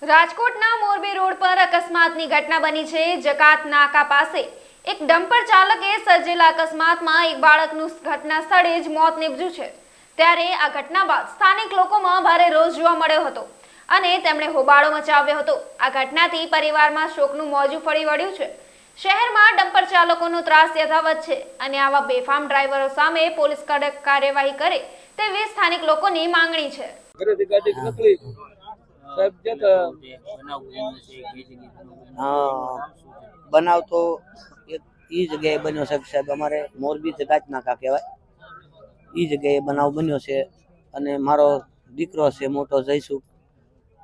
રાજકોટના મોરબી રોડ પર અકસ્માતની ઘટના બની છે। જકાત નાકા પાસે એક ડમ્પર ચાલકે સર્જેલા અકસ્માતમાં એક બાળકનું ઘટના સ્થળે જ મોત નીપજ્યું છે। ત્યારે આ ઘટના બાદ સ્થાનિક લોકોમાં ભારે રોષ જોવા મળ્યો હતો અને તેમણે હોબાળો મચાવ્યો હતો। આ ઘટનાથી પરિવારમાં શોકનું મોજું ફરી વળ્યું છે। શહેરમાં ડમ્પર ચાલકોનો ત્રાસ યથાવત છે અને આવા બેફામ ડ્રાઈવરો સામે પોલીસ કડક કાર્યવાહી કરે તેવી સ્થાનિક લોકોની માંગણી છે। બનાव तो ई जगह बन्यो साहेब अमारे मोरबी जगात नाका कहेवाय। ई जगह बनाव बन्यो छे अने मारो दीकरो छे मोटो जयसुख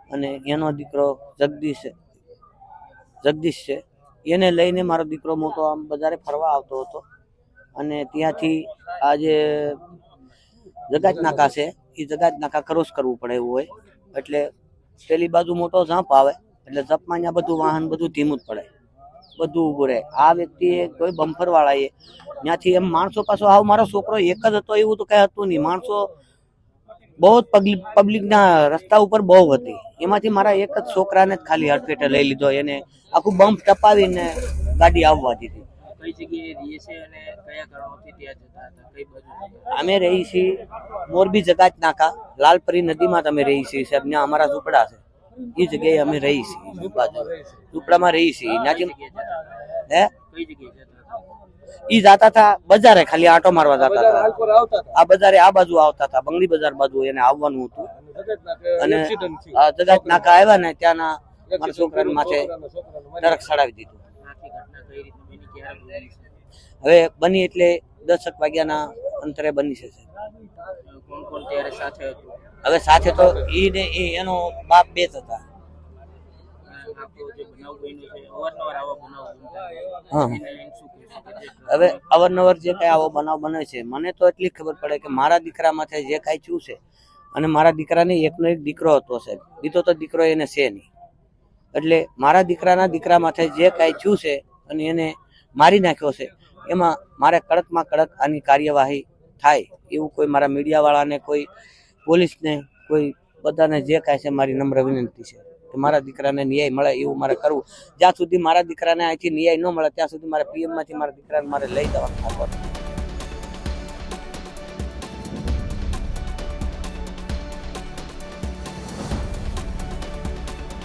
अने एनो दीकरो जगदीश छे। एने लईने मारो दीकरो मोटो आम बजारे फरवा आवतो हतो अने त्यांथी आ जे जगात नाका छे ई जगात नाका क्रॉस करवू पड़े एवुं होय एटले पेली बाजू मोटो जंप आवे એટલે જપમાં ત્યાં બધું વાહન બધું ધીમું જ પડે, બધું ઊભું રહે। આ વ્યક્તિએ કોઈ બમ્પર વાળાએ ત્યાંથી એમ માણસો પાછો આવ મારો છોકરો એક જ હતો એવું તો કઈ હતું નહીં। માણસો બહુ પબ્લિકના રસ્તા ઉપર બહુ હતી, એમાંથી મારા એક જ છોકરાને જ ખાલી હડફેટે લઈ લીધો। એને આખું બમ્પ ટપાવીને ગાડી આવવા દીધી। અમે રહી છીએ મોરબી જગાત નાકા લાલપરી નદીમાં તમે રહી છીએ સાહેબ, ત્યાં અમારા ઝૂંપડા છે। એ જગ્યાએ અમે રહી છીએ, ઝૂંપડામાં રહી છીએ। હે ઈ જાતા હતા બજારે, ખાલી આટો મારવા જાતા હતા। આ બજારે આ બાજુ આવતા હતા, બંગડી બજાર બાજુ એને આવવાનું હતું અને આ જગાત નાકા આવ્યા ને ત્યાંના મારા છોકરાને માથે નરક સડાવી દીધું। હવે બની એટલે 10 વાગ્યાના અંતરે બની છે। હવે સાથે તો ઈ ને એનો બાપ બે જ હતા। હવે અવારનવાર જે કઈ આવો બનાવ બને છે મને તો એટલી ખબર પડે કે મારા દીકરા માથે જે કઈ થયું છે અને મારા દીકરાને એકનો એક દીકરો હતો સાહેબ, બીજો તો દીકરો એને છે નહીં, એટલે મારા દીકરાના દીકરા માથે જે કઈ થયું છે અને એને મારી નાખ્યો છે એમાં મારે કડકમાં કડક આની કાર્યવાહી થાય એવું કોઈ મારા મીડિયા વાળાને, કોઈ પોલીસને, કોઈ બધાને જે કાંઈ છે મારી નમ્ર વિનંતી છે કે મારા દીકરાને ન્યાય મળે એવું મારે કરવું। જ્યાં સુધી મારા દીકરાને અહીંથી ન્યાય ન મળે ત્યાં સુધી મારે પીએમમાંથી મારા દીકરાને મારે લઈ જવાનું।